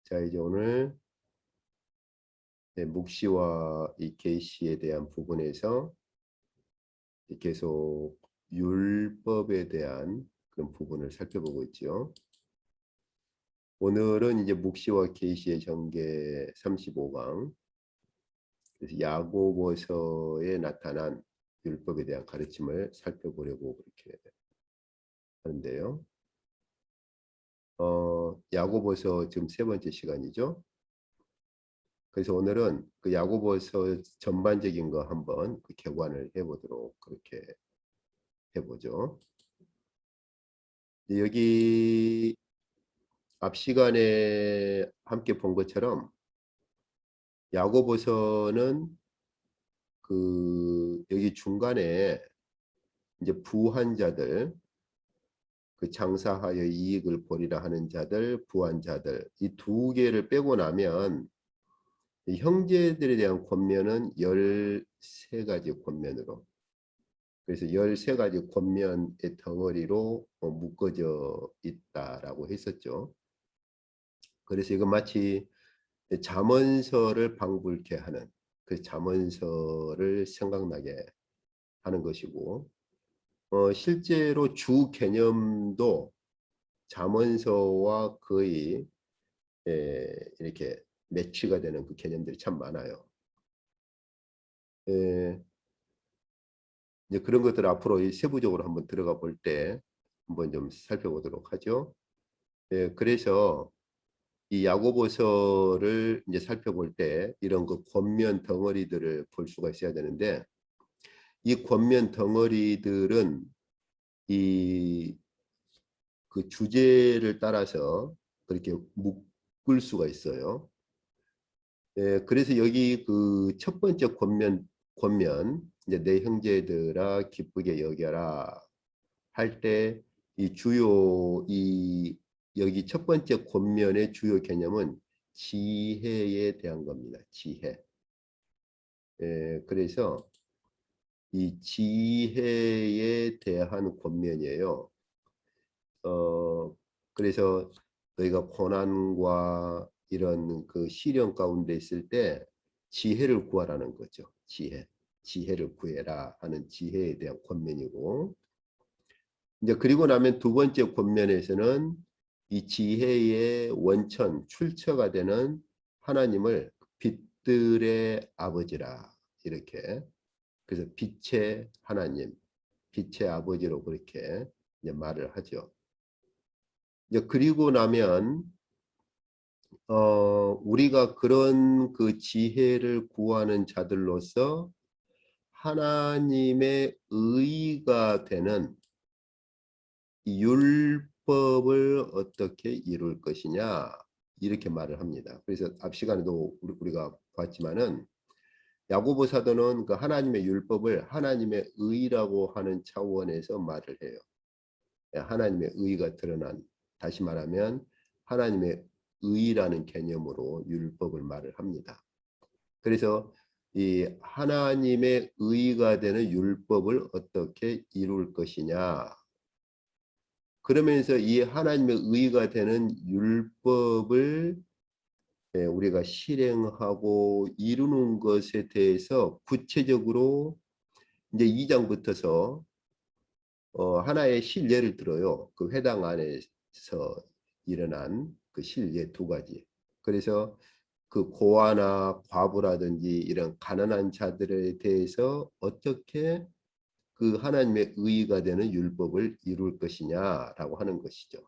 자, 이제 오늘 묵시와 이 계시에 대한 부분에서 계속 율법에 대한 그런 부분을 살펴보고 있죠. 오늘은 이제 묵시와 계시의 전개 35강, 그래서 야고보서에 나타난 율법에 대한 가르침을 살펴보려고 그렇게 하는데요. 야고보서 지금 세 번째 시간이죠. 그래서 오늘은 그 야고보서 전반적인 거 한번 그 개관을 해보도록 그렇게 해보죠. 여기 앞 시간에 함께 본 것처럼 야고보서는 그 여기 중간에 이제 부한 자들, 그 장사하여 이익을 보리라 하는 자들, 부한 자들, 이 두 개를 빼고 나면 이 형제들에 대한 권면은 13가지 권면으로, 그래서 13가지 권면의 덩어리로 묶어져 있다라고 했었죠. 그래서 이건 마치 잠언서를 방불케 하는, 그 잠언서를 생각나게 하는 것이고, 실제로 주 개념도 잠언서와 거의 이렇게 매치가 되는 그 개념들이 참 많아요. 이제 그런 것들 앞으로 세부적으로 한번 들어가 볼 때 한번 좀 살펴보도록 하죠. 그래서 이 야고보서를 이제 살펴볼 때 이런 그 권면 덩어리들을 볼 수가 있어야 되는데, 이 권면 덩어리들은 이 그 주제를 따라서 그렇게 묶을 수가 있어요. 그래서 여기 그 첫 번째 권면 이제 내 형제들아 기쁘게 여겨라 할 때 이 주요 이 여기 첫 번째 권면의 주요 개념은 지혜에 대한 겁니다. 지혜. 그래서 이 지혜에 대한 권면이에요. 그래서 너희가 고난과 이런 그 시련 가운데 있을 때 지혜를 구하라는 거죠. 지혜를 구해라 하는 지혜에 대한 권면이고, 이제 그리고 나면 두 번째 권면에서는 이 지혜의 원천, 출처가 되는 하나님을 빛들의 아버지라 이렇게, 그래서 빛의 하나님, 빛의 아버지로 그렇게 이제 말을 하죠. 이제 그리고 나면 우리가 그런 그 지혜를 구하는 자들로서 하나님의 의가 되는 이 율법을 어떻게 이룰 것이냐 이렇게 말을 합니다. 그래서 앞 시간에도 우리가 봤지만은 야고보 사도는 그 하나님의 율법을 하나님의 의라고 하는 차원에서 말을 해요. 하나님의 의가 드러난, 다시 말하면 하나님의 의라는 개념으로 율법을 말을 합니다. 그래서 이 하나님의 의가 되는 율법을 어떻게 이룰 것이냐, 그러면서 이 하나님의 의가 되는 율법을 우리가 실행하고 이루는 것에 대해서 구체적으로 이제 2장부터서 하나의 실례를 들어요. 그 회당 안에서 일어난 그 실례 두 가지. 그래서 그 고아나 과부라든지 이런 가난한 자들에 대해서 어떻게 그 하나님의 의가 되는 율법을 이룰 것이냐라고 하는 것이죠.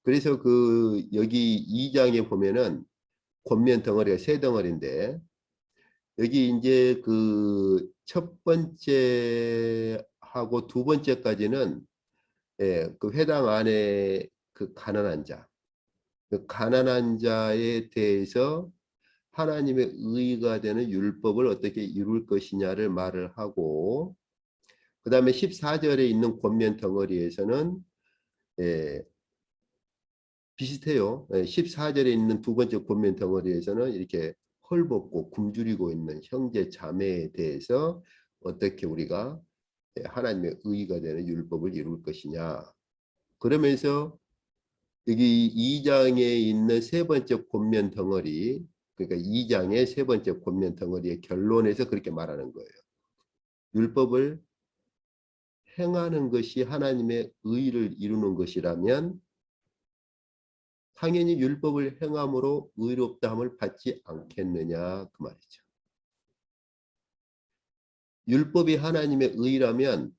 그래서 그 여기 2장에 보면은 권면 덩어리가 세 덩어리인데, 여기 이제 그 첫 번째 하고 두 번째까지는 그 회당 안에 그 가난한 자, 그 가난한 자에 대해서 하나님의 의가 되는 율법을 어떻게 이룰 것이냐를 말을 하고, 그 다음에 14절에 있는 권면 덩어리에서는 비슷해요. 14절에 있는 두 번째 권면 덩어리에서는 이렇게 헐벗고 굶주리고 있는 형제 자매에 대해서 어떻게 우리가 하나님의 의가 되는 율법을 이룰 것이냐. 그러면서 여기 2장에 있는 세 번째 권면 덩어리, 그러니까 2장의 세 번째 권면 덩어리의 결론에서 그렇게 말하는 거예요. 율법을 행하는 것이 하나님의 의를 이루는 것이라면 당연히 율법을 행함으로 의롭다함을 받지 않겠느냐 그 말이죠. 율법이 하나님의 의라면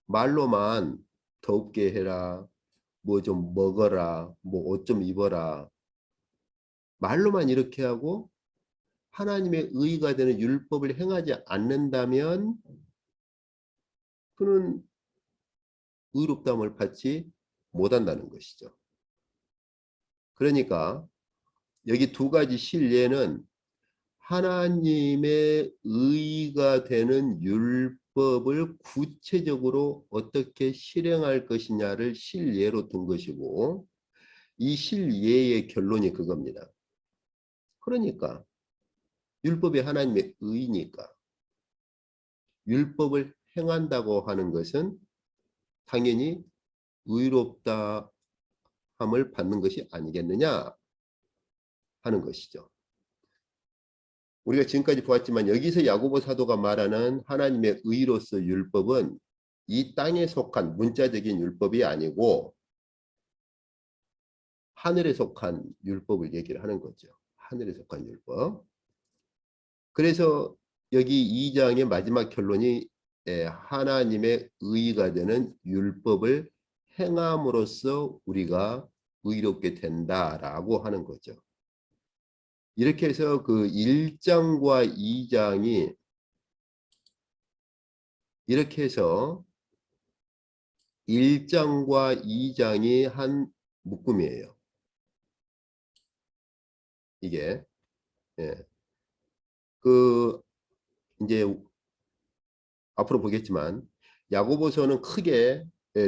말로만 더웁게 해라, 뭐 좀 먹어라, 뭐 옷 좀 입어라, 말로만 이렇게 하고 하나님의 의가 되는 율법을 행하지 않는다면 그는 의롭다함을 받지 못한다는 것이죠. 그러니까 여기 두 가지 실례는 하나님의 의가 되는 율법을 구체적으로 어떻게 실행할 것이냐를 실예로 둔 것이고, 이 실예의 결론이 그겁니다. 그러니까 율법이 하나님의 의니까 율법을 행한다고 하는 것은 당연히 의롭다함을 받는 것이 아니겠느냐 하는 것이죠. 우리가 지금까지 보았지만 여기서 야고보 사도가 말하는 하나님의 의로서 율법은 이 땅에 속한 문자적인 율법이 아니고 하늘에 속한 율법을 얘기를 하는 거죠. 하늘에 속한 율법. 그래서 여기 2장의 마지막 결론이 하나님의 의가 되는 율법을 행함으로써 우리가 의롭게 된다라고 하는 거죠. 이렇게 해서 그 1장과 2장이 이렇게 해서 1장과 2장이 한 묶음이에요. 이게 그 이제 앞으로 보겠지만 야고보서는 크게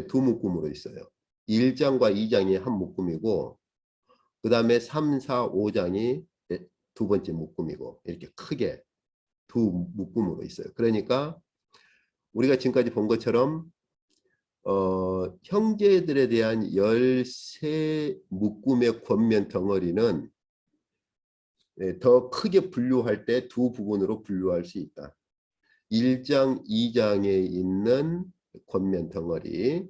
두 묶음으로 있어요. 1장과 2장이 한 묶음이고 그 다음에 3, 4, 5장이 두 번째 묶음이고 이렇게 크게 두 묶음으로 있어요. 그러니까 우리가 지금까지 본 것처럼 형제들에 대한 13묶음의 권면 덩어리는 더 크게 분류할 때 두 부분으로 분류할 수 있다. 1장, 2장에 있는 권면 덩어리,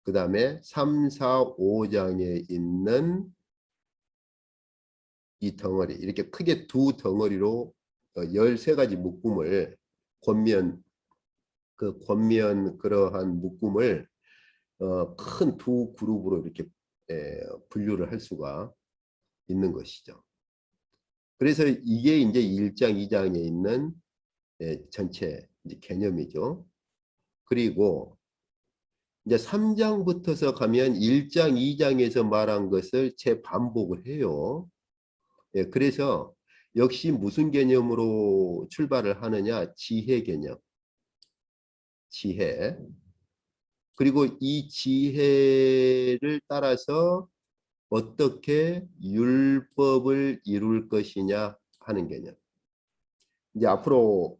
그 다음에 3, 4, 5장에 있는 이 덩어리, 이렇게 크게 두 덩어리로 13가지 묶음을 권면 그러한 묶음을 큰 두 그룹으로 이렇게 분류를 할 수가 있는 것이죠. 그래서 이게 이제 1장, 2장에 있는 전체 이제 개념이죠. 그리고 이제 3장부터서 가면 1장, 2장에서 말한 것을 재반복을 해요. 그래서 역시 무슨 개념으로 출발을 하느냐? 지혜 개념. 지혜. 그리고 이 지혜를 따라서 어떻게 율법을 이룰 것이냐 하는 개념. 이제 앞으로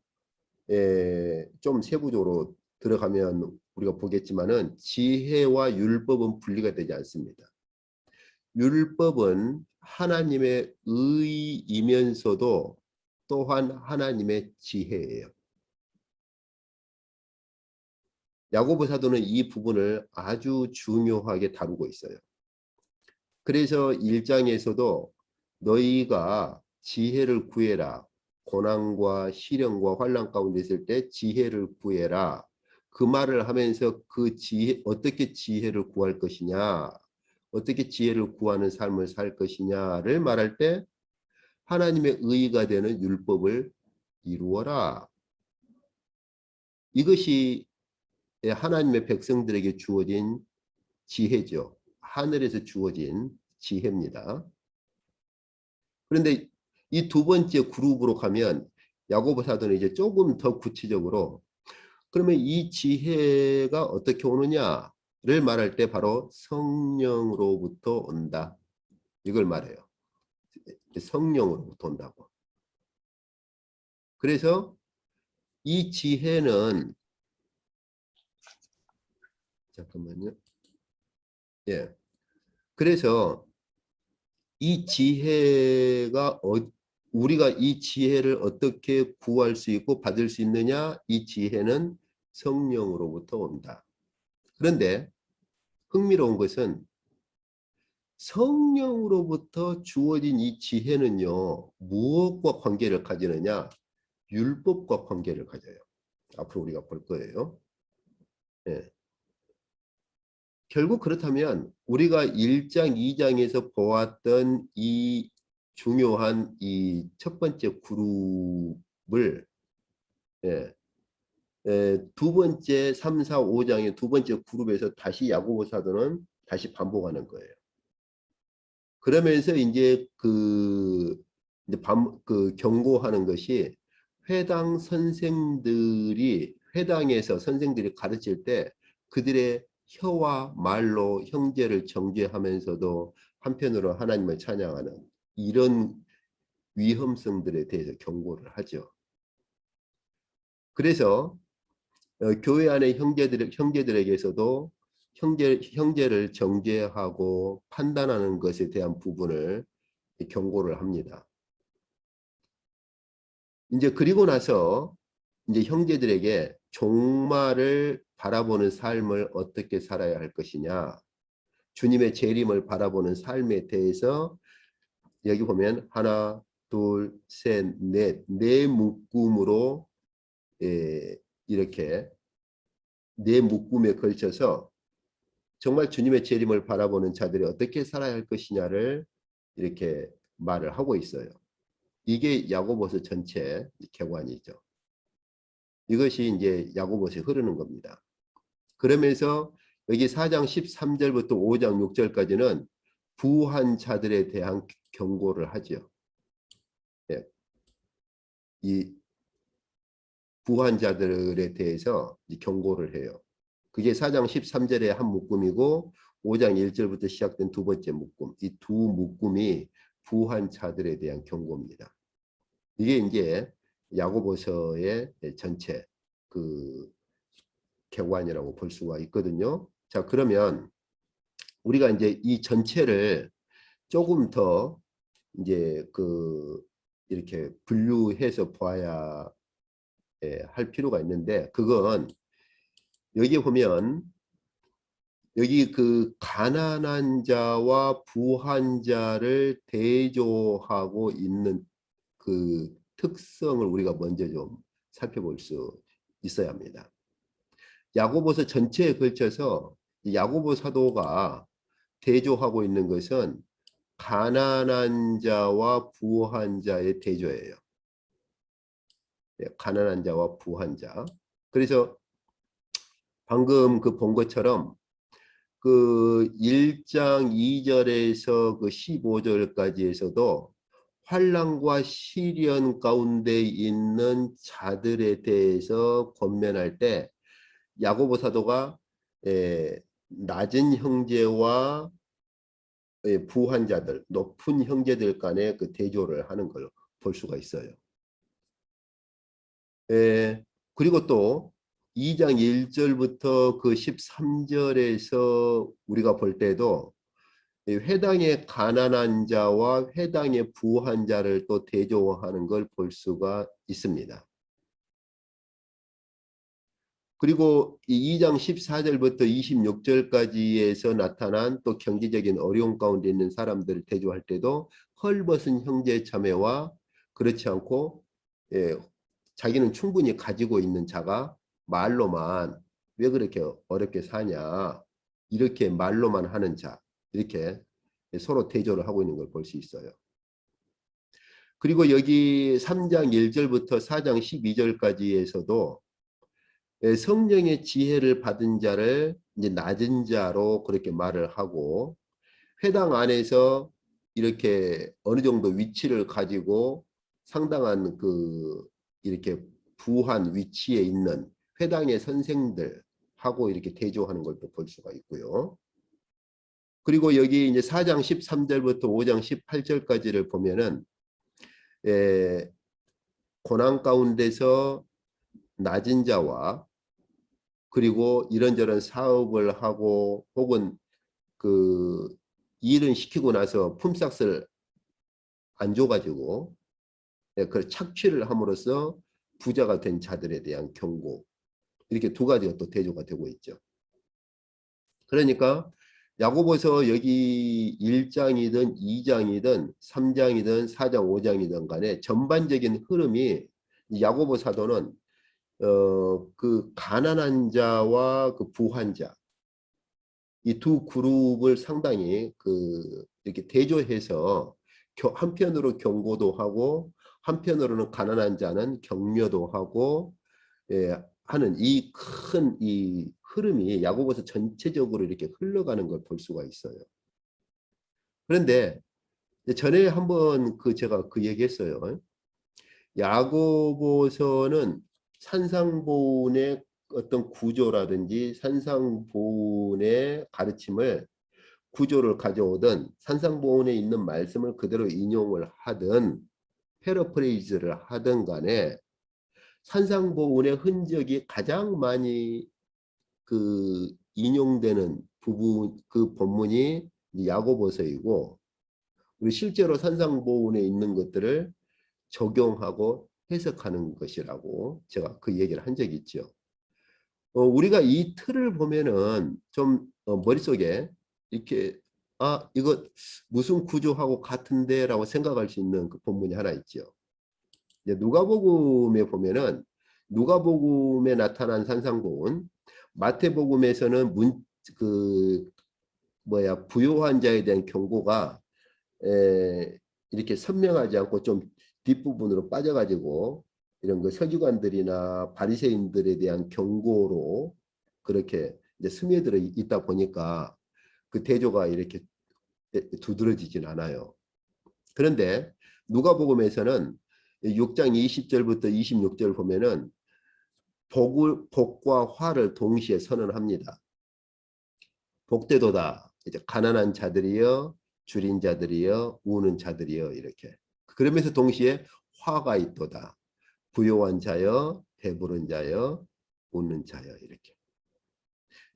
좀 세부적으로 들어가면 우리가 보겠지만은 지혜와 율법은 분리가 되지 않습니다. 율법은 하나님의 의이면서도 또한 하나님의 지혜예요. 야고보 사도는 이 부분을 아주 중요하게 다루고 있어요. 그래서 1장에서도 너희가 지혜를 구해라. 고난과 시련과 환난 가운데 있을 때 지혜를 구해라. 그 말을 하면서 그 지혜, 어떻게 지혜를 구할 것이냐, 어떻게 지혜를 구하는 삶을 살 것이냐를 말할 때 하나님의 의가 되는 율법을 이루어라. 이것이 하나님의 백성들에게 주어진 지혜죠. 하늘에서 주어진 지혜입니다. 그런데 이 두 번째 그룹으로 가면 야고보 사도는 이제 조금 더 구체적으로 그러면 이 지혜가 어떻게 오느냐를 말할 때 바로 성령으로부터 온다. 이걸 말해요. 성령으로부터 온다고. 그래서 이 지혜는 잠깐만요. 예. 그래서 이 지혜가 우리가 이 지혜를 어떻게 구할 수 있고 받을 수 있느냐? 이 지혜는 성령으로부터 온다. 그런데 흥미로운 것은 성령으로부터 주어진 이 지혜는요, 무엇과 관계를 가지느냐? 율법과 관계를 가져요. 앞으로 우리가 볼 거예요. 예. 결국 그렇다면 우리가 1장, 2장에서 보았던 이 중요한 이 첫 번째 그룹을 예, 두 번째 3, 4, 5장의 두 번째 그룹에서 다시 야고보 사도는 다시 반복하는 거예요. 그러면서 이제 그 경고하는 것이 회당 선생들이 회당에서 선생들이 가르칠 때 그들의 혀와 말로 형제를 정죄하면서도 한편으로 하나님을 찬양하는 이런 위험성들에 대해서 경고를 하죠. 그래서 교회 안의 형제들에게서도 형제를 정죄하고 판단하는 것에 대한 부분을 경고를 합니다. 이제 그리고 나서 이제 형제들에게 종말을 바라보는 삶을 어떻게 살아야 할 것이냐, 주님의 재림을 바라보는 삶에 대해서 여기 보면 하나, 둘, 셋, 네 묶음으로 이렇게 네 묶음에 걸쳐서 정말 주님의 재림을 바라보는 자들이 어떻게 살아야 할 것이냐를 이렇게 말을 하고 있어요. 이게 야고보서 전체 개관이죠. 이것이 이제 야고보서에 흐르는 겁니다. 그러면서 여기 4장 13절부터 5장 6절까지는 부한 자들에 대한 경고를 하죠. 예. 이 부한 자들에 대해서 경고를 해요. 그게 4장 13절의 한 묶음이고 5장 1절부터 시작된 두 번째 묶음. 이 두 묶음이 부한 자들에 대한 경고입니다. 이게 이제 야고보서의 전체 그 개관이라고 볼 수가 있거든요. 자, 그러면 우리가 이제 이 전체를 조금 더 이제 이렇게 분류해서 봐야 할 필요가 있는데, 그건 여기 보면 여기 그 가난한 자와 부한 자를 대조하고 있는 그 특성을 우리가 먼저 좀 살펴볼 수 있어야 합니다. 야고보서 전체에 걸쳐서 야고보 사도가 대조하고 있는 것은 가난한 자와 부한 자의 대조예요. 가난한 자와 부한 자. 그래서 방금 그 본 것처럼 그 1장 2절에서 그 15절까지에서도 환난과 시련 가운데 있는 자들에 대해서 권면할 때 야고보 사도가 낮은 형제와 부한 자들, 높은 형제들 간의 그 대조를 하는 걸 볼 수가 있어요. 그리고 또 2장 1절부터 그 13절에서 우리가 볼 때도 회당의 가난한 자와 회당의 부한 자를 또 대조하는 걸 볼 수가 있습니다. 그리고 이 2장 14절부터 26절까지에서 나타난 또 경제적인 어려움 가운데 있는 사람들을 대조할 때도 헐벗은 형제 자매와 그렇지 않고 자기는 충분히 가지고 있는 자가 말로만 왜 그렇게 어렵게 사냐 이렇게 말로만 하는 자 이렇게 서로 대조를 하고 있는 걸 볼 수 있어요. 그리고 여기 3장 1절부터 4장 12절까지에서도 성령의 지혜를 받은 자를 이제 낮은 자로 그렇게 말을 하고 회당 안에서 이렇게 어느 정도 위치를 가지고 상당한 이렇게 부한 위치에 있는 회당의 선생들하고 이렇게 대조하는 걸 또 볼 수가 있고요. 그리고 여기 이제 4장 13절부터 5장 18절까지를 보면은 고난 가운데서 낮은 자와 그리고 이런저런 사업을 하고 혹은 그 일은 시키고 나서 품삯을 안 줘가지고 그 착취를 함으로써 부자가 된 자들에 대한 경고, 이렇게 두 가지가 또 대조가 되고 있죠. 그러니까 야고보서 여기 1장이든 2장이든 3장이든 4장 5장이든 간에 전반적인 흐름이 야고보 사도는 그 가난한 자와 그 부한 자, 이 두 그룹을 상당히 이렇게 대조해서 한편으로 경고도 하고 한편으로는 가난한 자는 격려도 하고, 하는 이 큰 이 흐름이 야고보서 전체적으로 이렇게 흘러가는 걸 볼 수가 있어요. 그런데 전에 한번 제가 얘기했어요. 야고보서는 산상보훈의 어떤 구조라든지 산상보훈의 가르침을 구조를 가져오든 산상보훈에 있는 말씀을 그대로 인용을 하든 패러프레이즈를 하든 간에 산상보훈의 흔적이 가장 많이 인용되는 부분, 그 본문이 야고보서이고, 우리 실제로 산상보훈에 있는 것들을 적용하고 해석하는 것이라고 제가 그 얘기를 한 적이 있죠. 우리가 이 틀을 보면은 좀 머릿속에 이렇게 이거 무슨 구조하고 같은데 라고 생각할 수 있는 그 본문이 하나 있죠. 누가복음에 보면은 누가복음에 나타난 산상보훈, 마태복음에서는 부요한 자에 대한 경고가 이렇게 선명하지 않고 좀 뒷부분으로 빠져가지고 이런 서기관들이나 바리새인들에 대한 경고로 그렇게 이제 스며들어 있다 보니까 그 대조가 이렇게 두드러지진 않아요. 그런데 누가복음에서는 6장 20절부터 26절 보면은 복과 화를 동시에 선언합니다. 복되도다. 이제 가난한 자들이여, 줄인 자들이여, 우는 자들이여, 이렇게. 그러면서 동시에 화가 있도다. 부요한 자여, 배부른 자여, 웃는 자여, 이렇게.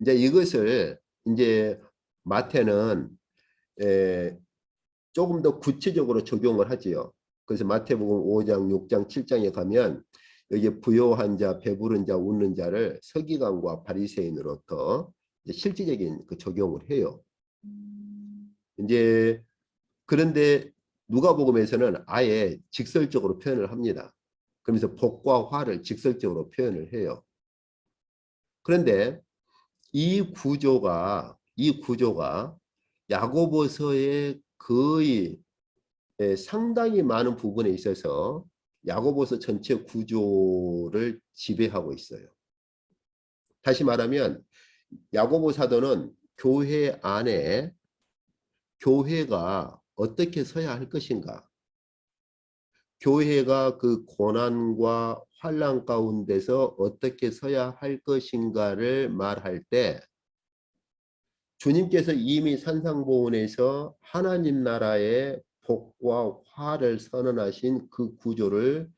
이제 이것을 이제 마태는 조금 더 구체적으로 적용을 하지요. 그래서 마태복음 5장, 6장, 7장에 가면 여기 부요한 자, 배부른 자, 웃는 자를 서기관과 바리새인으로부터 실질적인 적용을 해요. 이제 그런데 누가복음에서는 아예 직설적으로 표현을 합니다. 그러면서 복과 화를 직설적으로 표현을 해요. 그런데 이 구조가 야고보서의 거의 상당히 많은 부분에 있어서 야고보서 전체 구조를 지배하고 있어요. 다시 말하면 야고보 사도는 교회 안에 교회가 어떻게 서야 할 것인가, 교회가 그 고난과 환난 가운데서 어떻게 서야 할 것인가를 말할 때 주님께서 이미 산상보훈에서 하나님 나라의 복과 화를 선언하신 그 구조를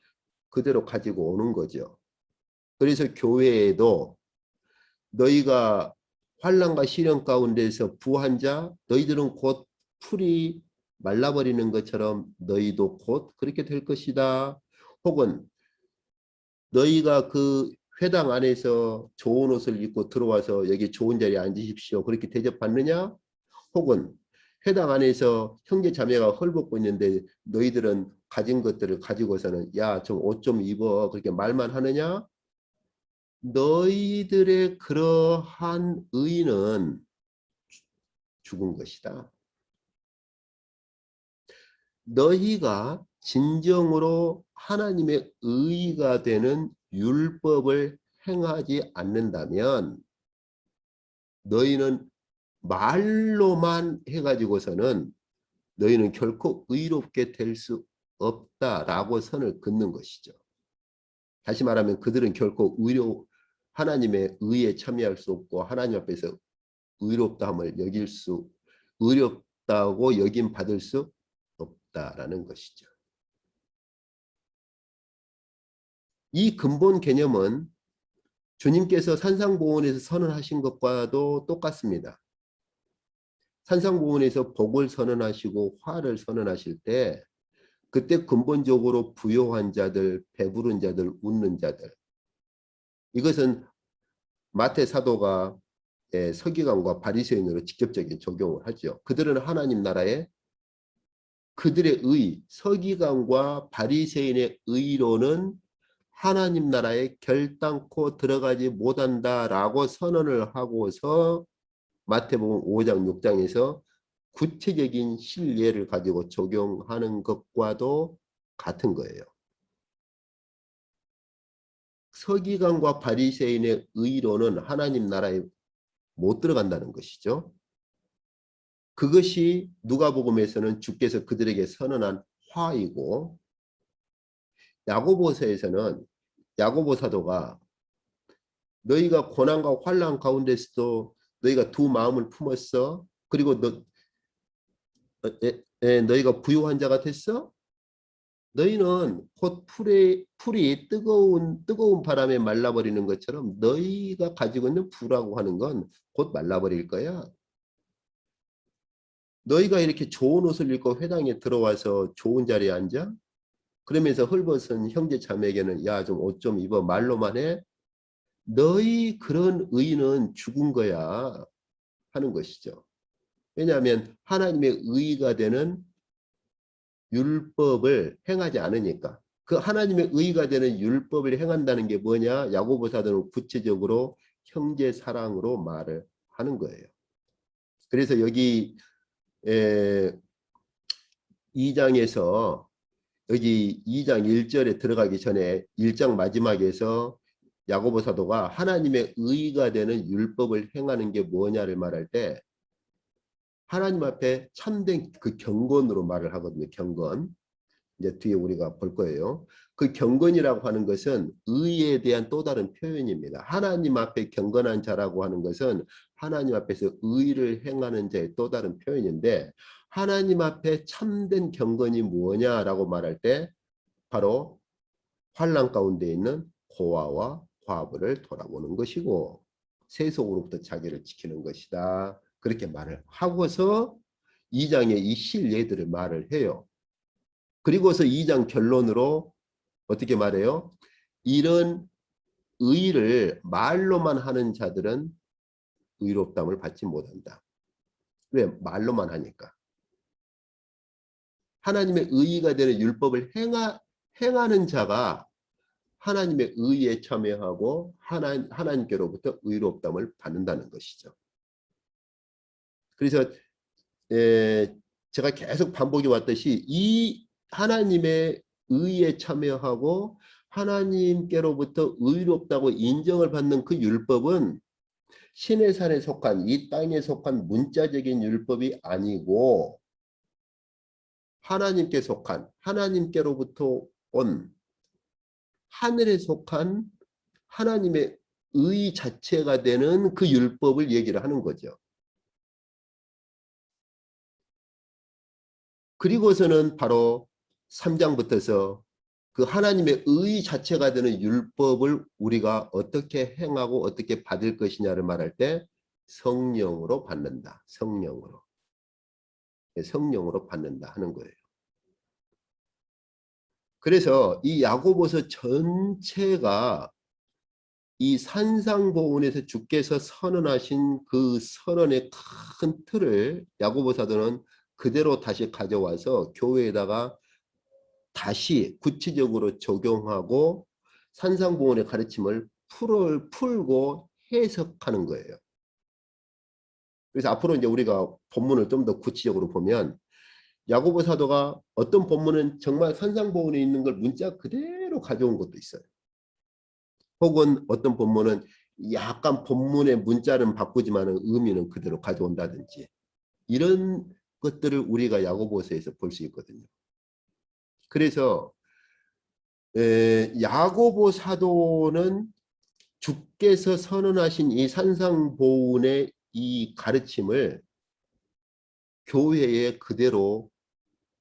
그대로 가지고 오는 거죠. 그래서 교회에도 너희가 환난과 시련 가운데서 부한 자, 너희들은 곧 풀이 말라버리는 것처럼 너희도 곧 그렇게 될 것이다. 혹은 너희가 그 회당 안에서 좋은 옷을 입고 들어와서 여기 좋은 자리에 앉으십시오. 그렇게 대접받느냐? 혹은 회당 안에서 형제 자매가 헐벗고 있는데 너희들은 가진 것들을 가지고서는 야, 좀 옷 좀 입어. 그렇게 말만 하느냐? 너희들의 그러한 의는 죽은 것이다. 너희가 진정으로 하나님의 의가 되는 율법을 행하지 않는다면 너희는 말로만 해가지고서는 너희는 결코 의롭게 될 수 없다라고 선을 긋는 것이죠. 다시 말하면 그들은 결코 하나님의 의에 참여할 수 없고 하나님 앞에서 의롭다함을 의롭다고 여김 받을 수 없다라는 것이죠. 이 근본 개념은 주님께서 산상보훈에서 선언하신 것과도 똑같습니다. 산상보훈에서 복을 선언하시고 화를 선언하실 때 그때 근본적으로 부요한 자들, 배부른 자들, 웃는 자들, 이것은 마태 사도가 서기관과 바리새인으로 직접적인 적용을 하죠. 그들은 하나님 나라에 그들의 의, 서기관과 바리새인의 의로는 하나님 나라에 결단코 들어가지 못한다라고 선언을 하고서 마태복음 5장 6장에서 구체적인 실례를 가지고 적용하는 것과도 같은 거예요. 서기관과 바리새인의 의로는 하나님 나라에 못 들어간다는 것이죠. 그것이 누가복음에서는 주께서 그들에게 선언한 화이고, 야고보서에서는 야고보 사도가 너희가 고난과 환난 가운데서도 너희가 두 마음을 품었어. 그리고 너희가 부유한 자가 됐어. 너희는 곧 풀이 뜨거운 바람에 말라버리는 것처럼 너희가 가지고 있는 부라고 하는 건 곧 말라버릴 거야. 너희가 이렇게 좋은 옷을 입고 회당에 들어와서 좋은 자리에 앉아? 그러면서 헐벗은 형제 자매에게는 야, 좀 옷 좀 입어 말로만 해? 너희 그런 의는 죽은 거야 하는 것이죠. 왜냐하면 하나님의 의가 되는 율법을 행하지 않으니까. 그 하나님의 의가 되는 율법을 행한다는 게 뭐냐? 야고보 사도는 구체적으로 형제 사랑으로 말을 하는 거예요. 그래서 여기 2장에서 여기 2장 1절에 들어가기 전에 1장 마지막에서 야고보 사도가 하나님의 의가 되는 율법을 행하는 게 뭐냐를 말할 때 하나님 앞에 참된 그 경건으로 말을 하거든요. 경건. 이제 뒤에 우리가 볼 거예요. 그 경건이라고 하는 것은 의에 대한 또 다른 표현입니다. 하나님 앞에 경건한 자라고 하는 것은 하나님 앞에서 의를 행하는 자의 또 다른 표현인데 하나님 앞에 참된 경건이 뭐냐라고 말할 때 바로 환난 가운데 있는 고아와 과부를 돌아보는 것이고 세속으로부터 자기를 지키는 것이다. 그렇게 말을 하고서 2장에 이 실례들을 말을 해요. 그리고서 2장 결론으로 어떻게 말해요? 이런 의를 말로만 하는 자들은 의롭다함을 받지 못한다. 왜? 말로만 하니까. 하나님의 의가 되는 율법을 행하는 자가 하나님의 의에 참여하고 하나님께로부터 의롭다함을 받는다는 것이죠. 그래서 제가 계속 반복해 왔듯이 이 하나님의 의에 참여하고 하나님께로부터 의롭다고 인정을 받는 그 율법은 신의 산에 속한 이 땅에 속한 문자적인 율법이 아니고 하나님께 속한 하나님께로부터 온 하늘에 속한 하나님의 의 자체가 되는 그 율법을 얘기를 하는 거죠. 그리고서는 바로 3장부터서 그 하나님의 의 자체가 되는 율법을 우리가 어떻게 행하고 어떻게 받을 것이냐를 말할 때 성령으로 받는다. 성령으로. 성령으로 받는다 하는 거예요. 그래서 이 야고보서 전체가 이 산상보훈에서 주께서 선언하신 그 선언의 큰 틀을 야고보 사도는 그대로 다시 가져와서 교회에다가 다시 구체적으로 적용하고 산상보훈의 가르침을 풀고 해석하는 거예요. 그래서 앞으로 이제 우리가 본문을 좀 더 구체적으로 보면 야고보 사도가 어떤 본문은 정말 산상보훈에 있는 걸 문자 그대로 가져온 것도 있어요. 혹은 어떤 본문은 약간 본문의 문자는 바꾸지만 의미는 그대로 가져온다든지 이런 것들을 우리가 야고보서에서 볼 수 있거든요. 그래서 야고보 사도는 주께서 선언하신 이 산상보훈의 이 가르침을 교회에 그대로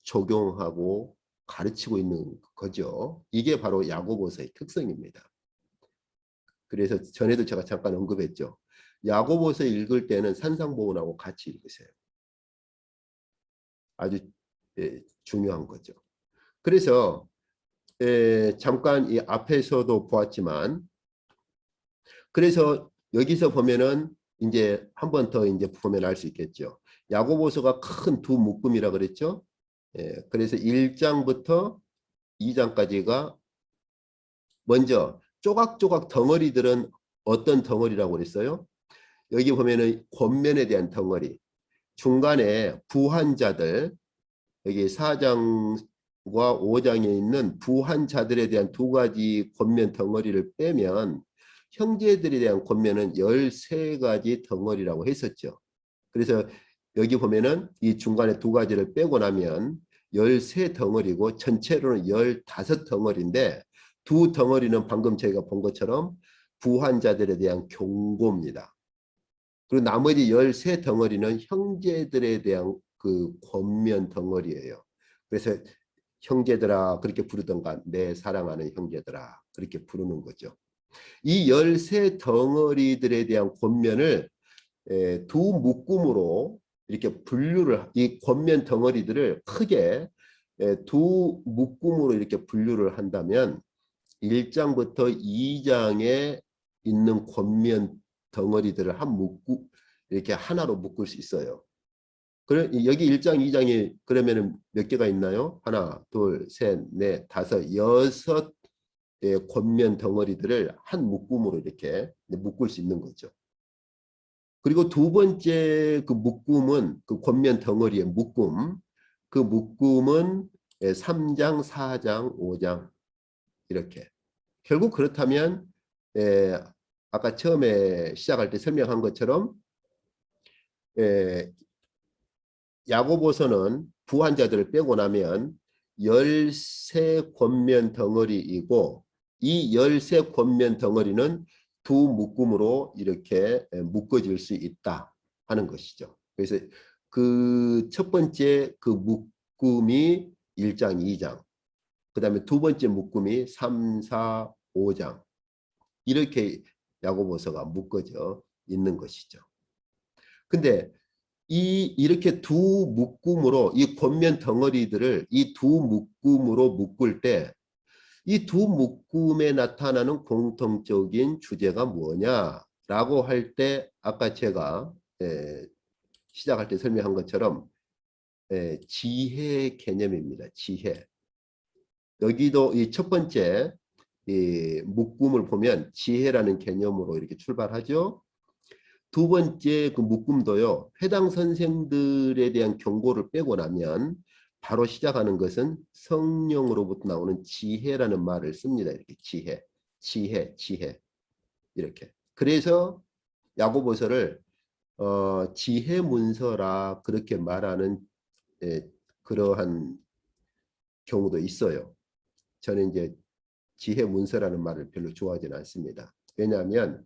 적용하고 가르치고 있는 거죠. 이게 바로 야고보서의 특성입니다. 그래서 전에도 제가 잠깐 언급했죠. 야고보서 읽을 때는 산상보훈하고 같이 읽으세요. 아주 중요한 거죠. 그래서 잠깐 이 앞에서도 보았지만, 그래서 여기서 보면은 이제 한 번 더 이제 보면 알 수 있겠죠. 야고보서가 큰 두 묶음이라 그랬죠. 그래서 1장부터 2장까지가 먼저 조각조각 덩어리들은 어떤 덩어리라고 그랬어요? 여기 보면은 권면에 대한 덩어리, 중간에 부한 자들, 여기 4장과 5장에 있는 부한 자들에 대한 두 가지 권면 덩어리를 빼면 형제들에 대한 권면은 13가지 덩어리라고 했었죠. 그래서 여기 보면은 이 중간에 두 가지를 빼고 나면 13덩어리고 전체로는 15덩어리인데, 두 덩어리는 방금 저희가 본 것처럼 부한 자들에 대한 경고입니다. 그리고 나머지 13덩어리는 형제들에 대한 그 권면 덩어리예요. 그래서 형제들아 그렇게 부르던가, 내 사랑하는 형제들아 그렇게 부르는 거죠. 이 13덩어리들에 대한 권면을 두 묶음으로 이렇게 분류를, 이 권면 덩어리들을 크게 두 묶음으로 이렇게 분류를 한다면 1장부터 2장에 있는 권면 덩어리들을 한 묶음, 이렇게 하나로 묶을 수 있어요. 그래, 여기 1장, 2장이 그러면은 몇 개가 있나요? 하나, 둘, 셋, 넷, 다섯, 여섯 권면 덩어리들을 한 묶음으로 이렇게 묶을 수 있는 거죠. 그리고 두 번째 그 묶음은, 그 권면 덩어리의 묶음, 그 묶음은 3장, 4장, 5장 이렇게. 결국 그렇다면 아까 처음에 시작할 때 설명한 것처럼 야고보서는 부한 자들을 빼고 나면 13권면 덩어리이고, 이 13권면 덩어리는 두 묶음으로 이렇게 묶어질 수 있다 하는 것이죠. 그래서 그 첫 번째 그 묶음이 1장, 2장, 그 다음에 두 번째 묶음이 3, 4, 5장, 이렇게 야고보서가 묶어져 있는 것이죠. 근데 이렇게 두 묶음으로 이 권면 덩어리들을 이 두 묶음으로 묶을 때 이 두 묶음에 나타나는 공통적인 주제가 뭐냐라고 할 때, 아까 제가 시작할 때 설명한 것처럼 지혜 개념입니다. 지혜. 여기도 이 첫 번째 이 묶음을 보면 지혜라는 개념으로 이렇게 출발하죠. 두 번째 그 묶음도요, 해당 선생들에 대한 경고를 빼고 나면 바로 시작하는 것은 성령으로부터 나오는 지혜라는 말을 씁니다. 이렇게 지혜, 지혜, 지혜 이렇게. 그래서 야고보서를 지혜 문서라 그렇게 말하는 그러한 경우도 있어요. 저는 이제 지혜 문서라는 말을 별로 좋아하지는 않습니다. 왜냐하면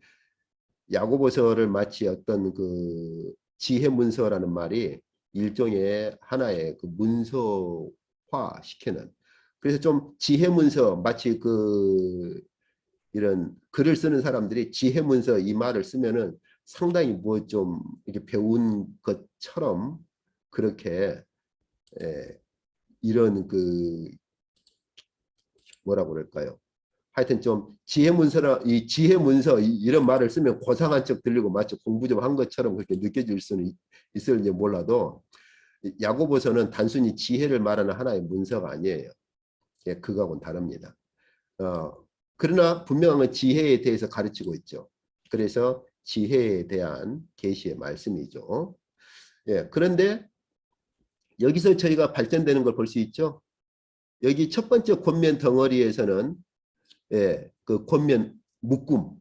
야고보서를 마치 어떤 그 지혜 문서라는 말이 일종의 하나의 그 문서화 시키는, 그래서 좀 지혜 문서, 마치 그 이런 글을 쓰는 사람들이 지혜 문서 이 말을 쓰면은 상당히 뭐 좀 이렇게 배운 것처럼 그렇게 이런 그 뭐라고 그럴까요? 하여튼 좀 지혜 문서라, 이 지혜 문서 이런 말을 쓰면 고상한 척 들리고 마치 공부 좀 한 것처럼 그렇게 느껴질 수는 있을지 몰라도, 야고보서는 단순히 지혜를 말하는 하나의 문서가 아니에요. 예, 그거하고는 다릅니다. 그러나 분명한 건 지혜에 대해서 가르치고 있죠. 그래서 지혜에 대한 계시의 말씀이죠. 예, 그런데 여기서 저희가 발전되는 걸 볼 수 있죠. 여기 첫 번째 권면 덩어리에서는 그 권면 묶음,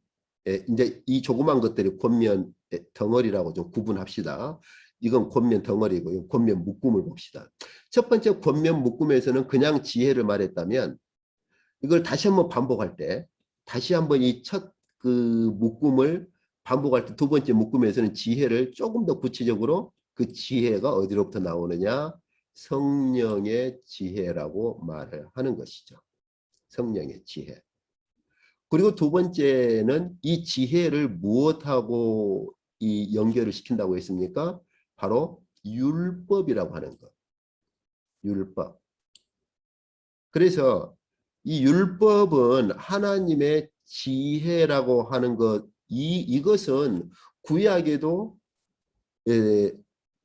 이제 이 조그만 것들이 권면 덩어리라고 좀 구분합시다. 이건 권면 덩어리고 이건 권면 묶음을 봅시다. 첫 번째 권면 묶음에서는 그냥 지혜를 말했다면, 이걸 다시 한번 반복할 때, 다시 한번 이 첫 그 묶음을 반복할 때 두 번째 묶음에서는 지혜를 조금 더 구체적으로, 그 지혜가 어디로부터 나오느냐, 성령의 지혜라고 말을 하는 것이죠. 성령의 지혜. 그리고 두 번째는 이 지혜를 무엇하고 이 연결을 시킨다고 했습니까? 바로 율법이라고 하는 것. 율법. 그래서 이 율법은 하나님의 지혜라고 하는 것, 이것은 구약에도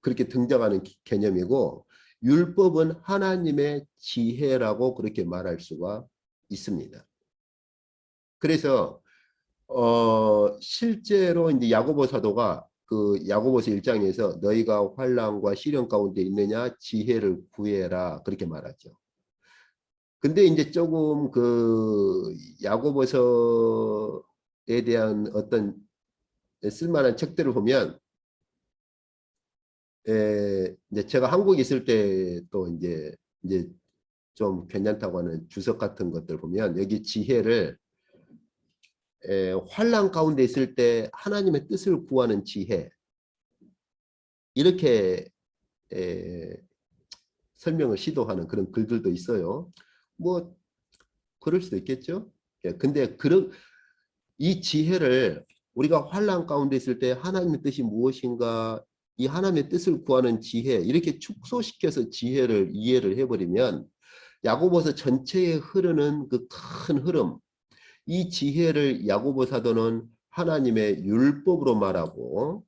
그렇게 등장하는 개념이고, 율법은 하나님의 지혜라고 그렇게 말할 수가 있습니다. 그래서 실제로 이제 야고보 사도가 그 야고보서 1장에서 너희가 환난과 시련 가운데 있느냐 지혜를 구해라 그렇게 말하죠. 근데 이제 조금 그 야고보서에 대한 어떤 쓸만한 책들을 보면 이제 제가 한국에 있을 때 또 이제 좀 괜찮다고 하는 주석 같은 것들 보면 여기 지혜를 환난 가운데 있을 때 하나님의 뜻을 구하는 지혜 이렇게 설명을 시도하는 그런 글들도 있어요. 뭐 그럴 수도 있겠죠. 근데 그런 이 지혜를 우리가 환난 가운데 있을 때 하나님의 뜻이 무엇인가 이 하나님의 뜻을 구하는 지혜 이렇게 축소시켜서 지혜를 이해를 해버리면 야고보서 전체에 흐르는 그 큰 흐름 이 지혜를 야고보 사도는 하나님의 율법으로 말하고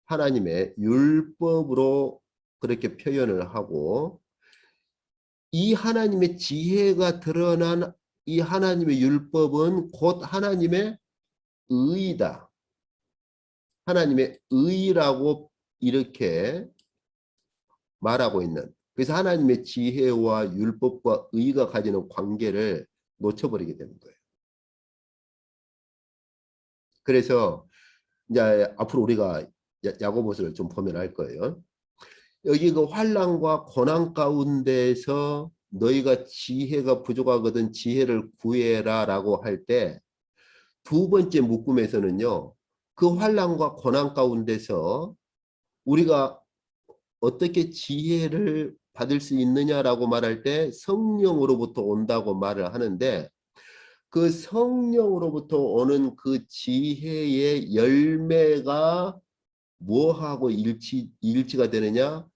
하나님의 율법으로 그렇게 표현을 하고 이 하나님의 지혜가 드러난 이 하나님의 율법은 곧 하나님의 의이다. 하나님의 의라고 이렇게 말하고 있는 그래서 하나님의 지혜와 율법과 의가 가지는 관계를 놓쳐버리게 되는 거예요. 그래서 이제 앞으로 우리가 야고보서를 좀 보면 알 거예요. 여기 그 환난과 고난 가운데서 너희가 지혜가 부족하거든 지혜를 구해라 라고 할 때 두 번째 묶음에서는요. 그 환난과 고난 가운데서 우리가 어떻게 지혜를 받을 수 있느냐라고 말할 때 성령으로부터 온다고 말을 하는데 그 성령으로부터 오는 그 지혜의 열매가 뭐하고 일치가 되느냐?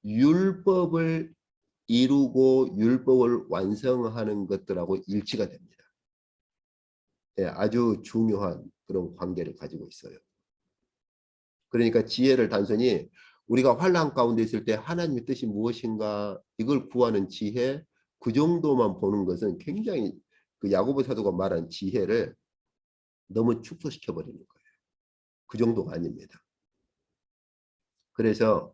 율법을 이루고 율법을 완성하는 것들하고 일치가 됩니다. 예, 아주 중요한 그런 관계를 가지고 있어요. 그러니까 지혜를 단순히 우리가 환난 가운데 있을 때 하나님의 뜻이 무엇인가 이걸 구하는 지혜 그 정도만 보는 것은 굉장히 그 야고보 사도가 말한 지혜를 너무 축소시켜 버리는 거예요. 그 정도가 아닙니다. 그래서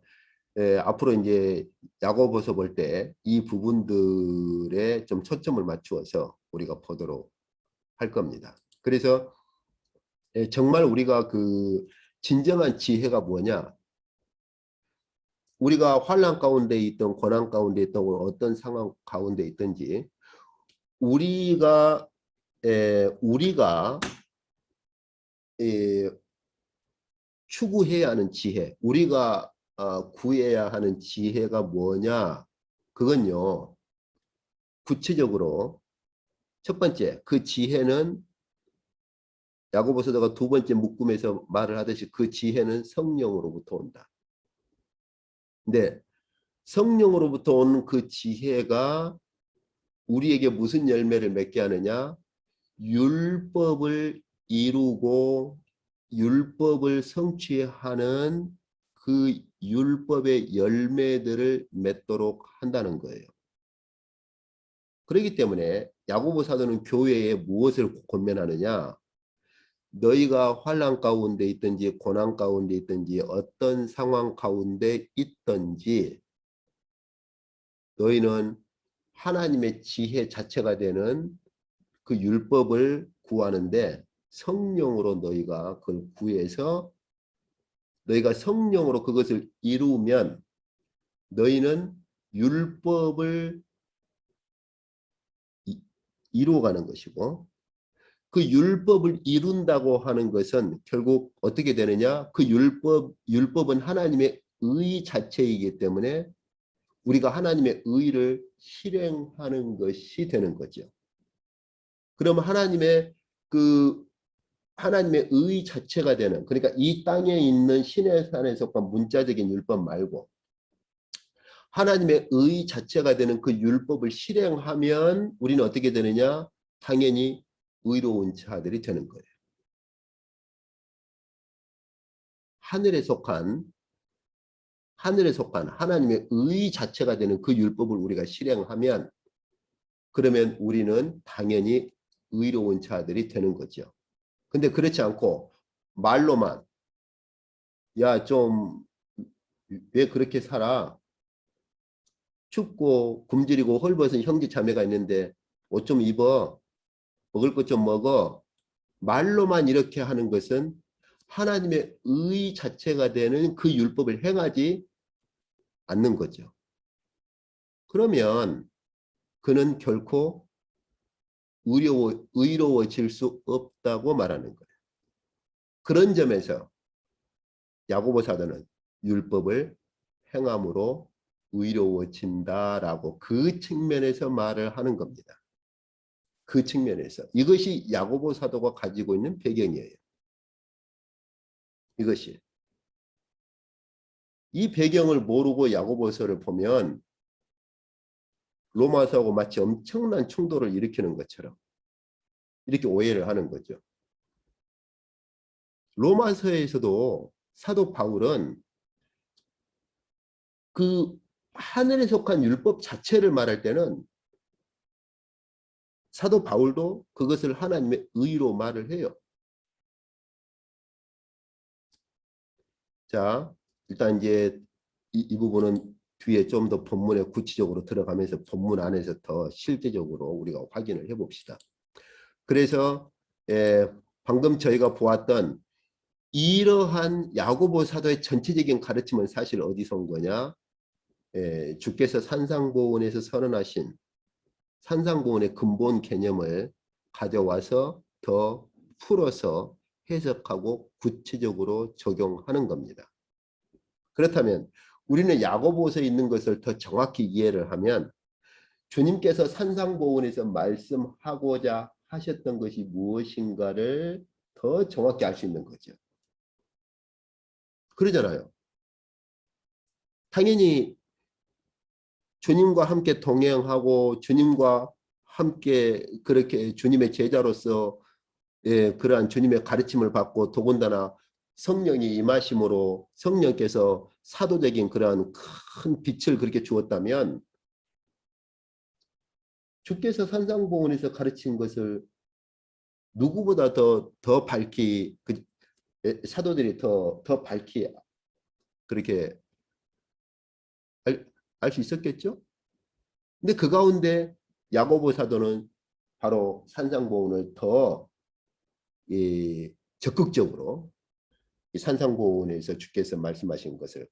앞으로 이제 야고보서 볼 때 이 부분들에 좀 초점을 맞추어서 우리가 보도록 할 겁니다. 그래서 정말 우리가 그 진정한 지혜가 뭐냐? 우리가 환난 가운데 있던 고난 가운데 있던 어떤 상황 가운데 있든지 우리가 추구해야 하는 지혜, 우리가 구해야 하는 지혜가 뭐냐? 그건요. 구체적으로 첫 번째 그 지혜는 야고보서다가 두 번째 묶음에서 말을 하듯이 그 지혜는 성령으로부터 온다. 근데 성령으로부터 오는 그 지혜가 우리에게 무슨 열매를 맺게 하느냐? 율법을 이루고 율법을 성취하는 그 율법의 열매들을 맺도록 한다는 거예요. 그렇기 때문에 야고보 사도는 교회에 무엇을 권면하느냐? 너희가 환난 가운데 있든지 고난 가운데 있든지 어떤 상황 가운데 있든지 너희는 하나님의 지혜 자체가 되는 그 율법을 구하는데 성령으로 너희가 그걸 구해서 너희가 성령으로 그것을 이루면 너희는 율법을 이루어가는 것이고 그 율법을 이룬다고 하는 것은 결국 어떻게 되느냐? 그 율법은 하나님의 의 자체이기 때문에 우리가 하나님의 의를 실행하는 것이 되는 거죠. 그러면 하나님의 의 자체가 되는 그러니까 이 땅에 있는 신의 산에 속한 문자적인 율법 말고 하나님의 의 자체가 되는 그 율법을 실행하면 우리는 어떻게 되느냐? 당연히 의로운 자들이 되는 거예요. 하늘에 속한 하나님의 의 자체가 되는 그 율법을 우리가 실행하면 그러면 우리는 당연히 의로운 자들이 되는 거죠. 근데 그렇지 않고 말로만 야, 좀 왜 그렇게 살아? 춥고 굶주리고 헐벗은 형제 자매가 있는데 옷 좀 입어. 먹을 것 좀 먹어. 말로만 이렇게 하는 것은 하나님의 의 자체가 되는 그 율법을 행하지 않는 거죠. 그러면 그는 결코 의로워질 수 없다고 말하는 거예요. 그런 점에서 야고보 사도는 율법을 행함으로 의로워진다라고 그 측면에서 말을 하는 겁니다. 그 측면에서 이것이 야고보 사도가 가지고 있는 배경이에요. 이것이 이 배경을 모르고 야고보서를 보면 로마서하고 마치 엄청난 충돌을 일으키는 것처럼 이렇게 오해를 하는 거죠. 로마서에서도 사도 바울은 그 하늘에 속한 율법 자체를 말할 때는 사도 바울도 그것을 하나님의 의로 말을 해요. 자, 일단 이제 이 부분은 뒤에 좀 더 본문에 구체적으로 들어가면서 본문 안에서 더 실제적으로 우리가 확인을 해봅시다. 그래서 방금 저희가 보았던 이러한 야고보 사도의 전체적인 가르침은 사실 어디서 온 거냐? 주께서 산상보훈에서 선언하신 산상보훈의 근본 개념을 가져와서 더 풀어서 해석하고 구체적으로 적용하는 겁니다. 그렇다면 우리는 야고보서에 있는 것을 더 정확히 이해를 하면 주님께서 산상보훈에서 말씀하고자 하셨던 것이 무엇인가를 더 정확히 알 수 있는 거죠. 그러잖아요. 당연히 주님과 함께 동행하고 주님과 함께 그렇게 주님의 제자로서 그러한 주님의 가르침을 받고 더군다나 성령이 임하심으로 성령께서 사도적인 그러한 큰 빛을 그렇게 주었다면 주께서 산상보훈에서 가르친 것을 누구보다 더 밝히 사도들이 더 밝히 그렇게 알 수 있었겠죠? 근데 그 가운데 야고보 사도는 바로 산상보훈을 더 적극적으로 이 산상보훈에서 주께서 말씀하신 것을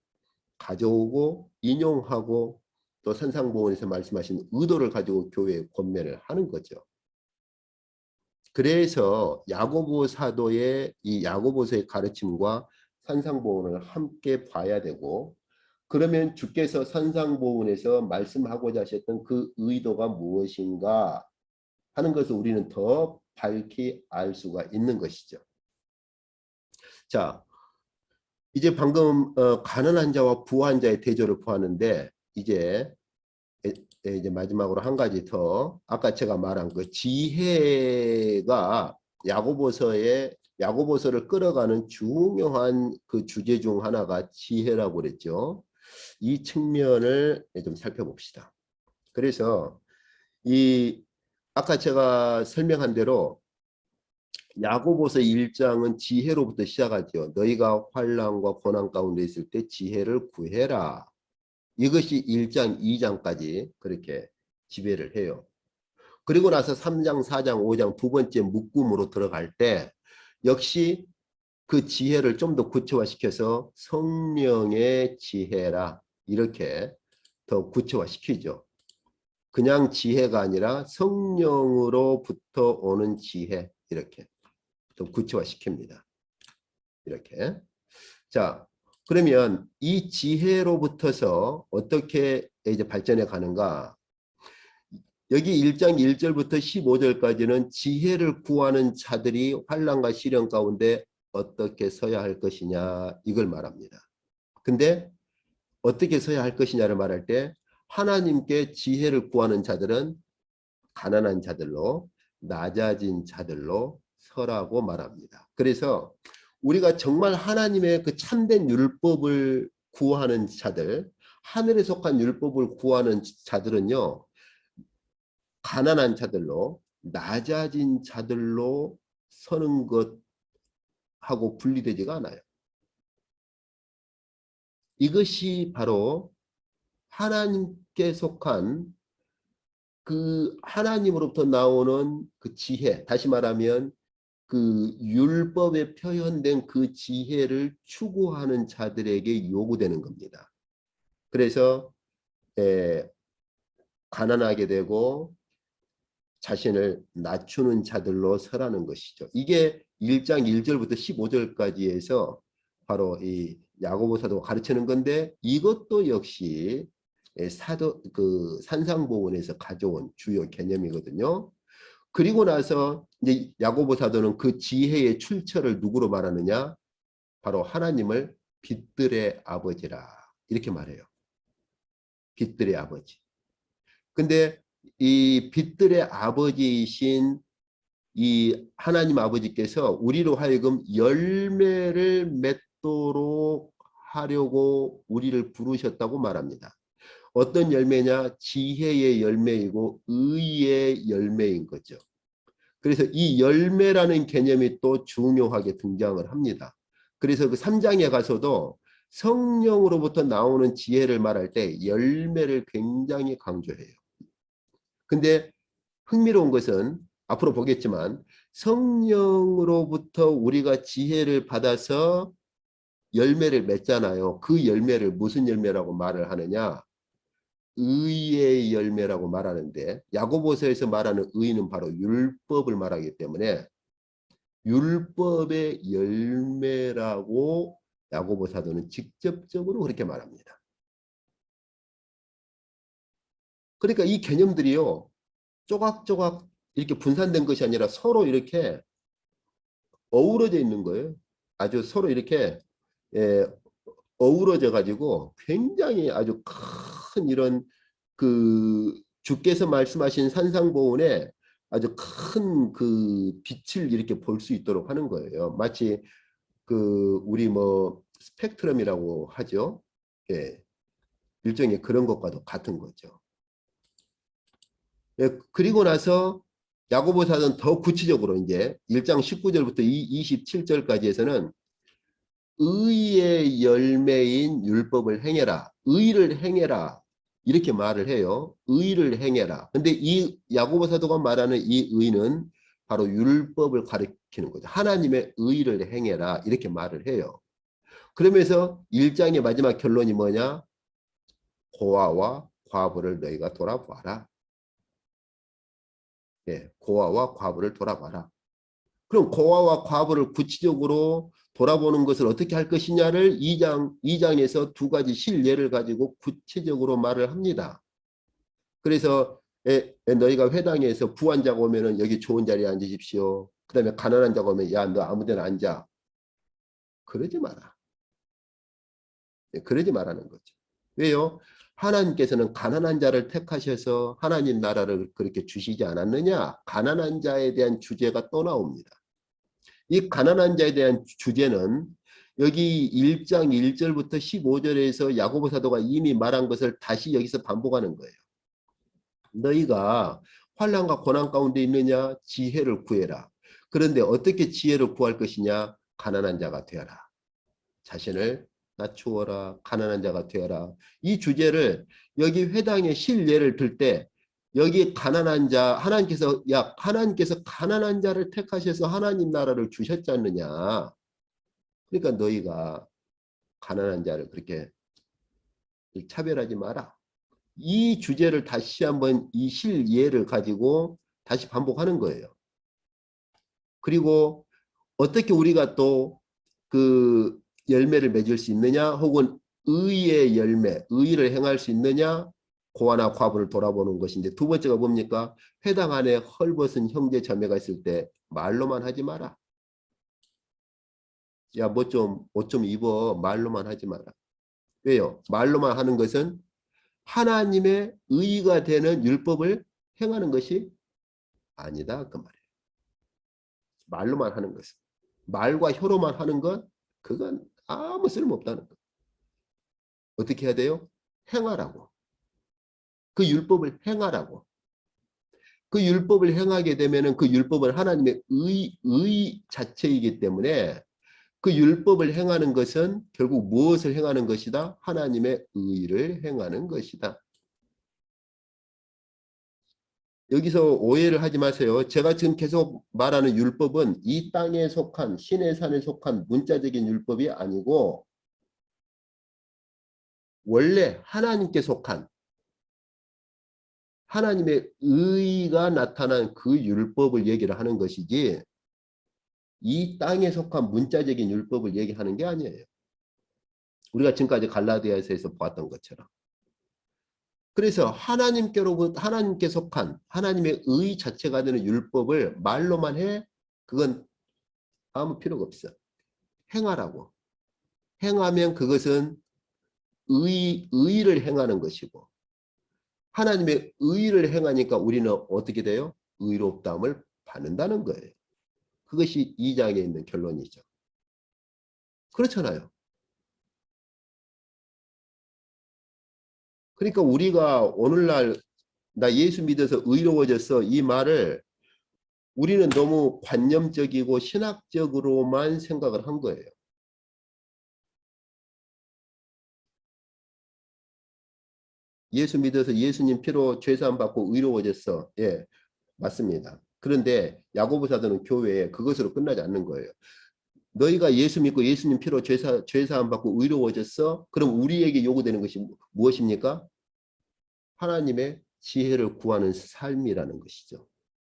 가져오고 인용하고 또 산상보훈에서 말씀하신 의도를 가지고 교회에 권면을 하는 거죠. 그래서 야고보 사도의 이 야고보서의 가르침과 산상보훈을 함께 봐야 되고 그러면 주께서 산상보훈에서 말씀하고자 하셨던 그 의도가 무엇인가 하는 것을 우리는 더 밝히 알 수가 있는 것이죠. 자, 이제 방금 가난한 자와 부한 자의 대조를 보았는데 이제 마지막으로 한 가지 더 아까 제가 말한 그 지혜가 야고보서를 끌어가는 중요한 그 주제 중 하나가 지혜라고 그랬죠. 이 측면을 좀 살펴봅시다. 그래서 이 아까 제가 설명한 대로 야고보서 1장은 지혜로부터 시작하죠. 너희가 환난과 고난 가운데 있을 때 지혜를 구해라. 이것이 1장, 2장까지 그렇게 지배를 해요. 그리고 나서 3장, 4장, 5장 두 번째 묶음으로 들어갈 때 역시 그 지혜를 좀 더 구체화시켜서 성령의 지혜라 이렇게 더 구체화시키죠. 그냥 지혜가 아니라 성령으로부터 오는 지혜 이렇게 더 구체화시킵니다. 이렇게. 자, 그러면 이 지혜로부터서 어떻게 이제 발전해 가는가? 여기 1장 1절부터 15절까지는 지혜를 구하는 자들이 환난과 시련 가운데 어떻게 서야 할 것이냐 이걸 말합니다. 근데 어떻게 서야 할 것이냐를 말할 때 하나님께 지혜를 구하는 자들은 가난한 자들로 낮아진 자들로 서라고 말합니다. 그래서 우리가 정말 하나님의 그 참된 율법을 구하는 자들, 하늘에 속한 율법을 구하는 자들은요, 가난한 자들로 낮아진 자들로 서는 것하고 분리되지가 않아요. 이것이 바로 하나님께 속한 그 하나님으로부터 나오는 그 지혜, 다시 말하면 그 율법에 표현된 그 지혜를 추구하는 자들에게 요구되는 겁니다. 그래서 가난하게 되고 자신을 낮추는 자들로 서라는 것이죠. 이게 1장 1절부터 15절까지 해서 바로 이 야고보 사도가 가르치는 건데 이것도 역시 사도 그 산상보훈에서 가져온 주요 개념이거든요. 그리고 나서 이제 야고보 사도는 그 지혜의 출처를 누구로 말하느냐? 바로 하나님을 빛들의 아버지라 이렇게 말해요. 빛들의 아버지. 근데 이 빛들의 아버지이신 이 하나님 아버지께서 우리로 하여금 열매를 맺도록 하려고 우리를 부르셨다고 말합니다. 어떤 열매냐? 지혜의 열매이고 의의 열매인 거죠. 그래서 이 열매라는 개념이 또 중요하게 등장을 합니다. 그래서 그 3장에 가서도 성령으로부터 나오는 지혜를 말할 때 열매를 굉장히 강조해요. 근데 흥미로운 것은 앞으로 보겠지만 성령으로부터 우리가 지혜를 받아서 열매를 맺잖아요. 그 열매를 무슨 열매라고 말을 하느냐? 의의 열매라고 말하는데 야고보서에서 말하는 의는 바로 율법을 말하기 때문에 율법의 열매라고 야고보 사도는 직접적으로 그렇게 말합니다. 그러니까 이 개념들이요. 조각조각 이렇게 분산된 것이 아니라 서로 이렇게 어우러져 있는 거예요. 아주 서로 이렇게 어우러져 가지고 굉장히 아주 큰 이런 그 주께서 말씀하신 산상보훈에 아주 큰 그 빛을 이렇게 볼 수 있도록 하는 거예요. 마치 그 우리 뭐 스펙트럼이라고 하죠. 예, 일종의 그런 것과도 같은 거죠. 예, 그리고 나서 야고보서는 더 구체적으로 이제 1장 19절부터 27절까지 해서는 의의 열매인 율법을 행해라. 의를 행해라. 이렇게 말을 해요. 의를 행해라. 근데 이 야고보 사도가 말하는 이 의는 바로 율법을 가리키는 거죠. 하나님의 의를 행해라. 이렇게 말을 해요. 그러면서 1장의 마지막 결론이 뭐냐? 고아와 과부를 너희가 돌아보아라. 예, 고아와 과부를 돌아봐라. 그럼 고아와 과부를 구체적으로 돌아보는 것을 어떻게 할 것이냐를 2장에서 두 가지 실례를 가지고 구체적으로 말을 합니다. 그래서 너희가 회당에서 부한 자가 오면은 여기 좋은 자리에 앉으십시오. 그 다음에 가난한 자가 오면 야, 너 아무 데나 앉아. 그러지 마라. 그러지 말라는 거죠. 왜요? 하나님께서는 가난한 자를 택하셔서 하나님 나라를 그렇게 주시지 않았느냐? 가난한 자에 대한 주제가 또 나옵니다. 이 가난한 자에 대한 주제는 여기 1장 1절부터 15절에서 야고보 사도가 이미 말한 것을 다시 여기서 반복하는 거예요. 너희가 환난과 고난 가운데 있느냐? 지혜를 구해라. 그런데 어떻게 지혜를 구할 것이냐? 가난한 자가 되어라. 자신을 낮추어라. 가난한 자가 되어라. 이 주제를 여기 회당의 실례를 들 때 여기 가난한 자 하나님께서 가난한 자를 택하셔서 하나님 나라를 주셨지 않느냐. 그러니까 너희가 가난한 자를 그렇게 차별하지 마라. 이 주제를 다시 한번 이 실예를 가지고 다시 반복하는 거예요. 그리고 어떻게 우리가 또 그 열매를 맺을 수 있느냐 혹은 의의 열매, 의를 행할 수 있느냐 고아나 과부를 돌아보는 것인데 두 번째가 뭡니까? 회당 안에 헐벗은 형제 자매가 있을 때 말로만 하지 마라. 야, 옷 좀 입어. 말로만 하지 마라. 왜요? 말로만 하는 것은 하나님의 의가 되는 율법을 행하는 것이 아니다 그 말이에요. 말로만 하는 것은. 말과 혀로만 하는 것 그건 아무 쓸모없다는 것. 어떻게 해야 돼요? 행하라고. 그 율법을 행하라고. 그 율법을 행하게 되면은 그 율법은 하나님의 의 자체이기 때문에 그 율법을 행하는 것은 결국 무엇을 행하는 것이다? 하나님의 의를 행하는 것이다. 여기서 오해를 하지 마세요. 제가 지금 계속 말하는 율법은 이 땅에 속한 신의 산에 속한 문자적인 율법이 아니고 원래 하나님께 속한 하나님의 의가 나타난 그 율법을 얘기를 하는 것이지 이 땅에 속한 문자적인 율법을 얘기하는 게 아니에요. 우리가 지금까지 갈라디아서에서 보았던 것처럼. 그래서 하나님께 속한 하나님의 의 자체가 되는 율법을 말로만 해 그건 아무 필요가 없어. 행하라고. 행하면 그것은 의를 행하는 것이고 하나님의 의를 행하니까 우리는 어떻게 돼요? 의롭다함을 받는다는 거예요. 그것이 2장에 있는 결론이죠. 그렇잖아요. 그러니까 우리가 오늘날 나 예수 믿어서 의로워졌어 이 말을 우리는 너무 관념적이고 신학적으로만 생각을 한 거예요. 예수 믿어서 예수님 피로 죄사함 받고 의로워졌어. 예, 맞습니다. 그런데 야고보 사도는 교회에 그것으로 끝나지 않는 거예요. 너희가 예수 믿고 예수님 피로 죄사함 받고 의로워졌어? 그럼 우리에게 요구되는 것이 무엇입니까? 하나님의 지혜를 구하는 삶이라는 것이죠.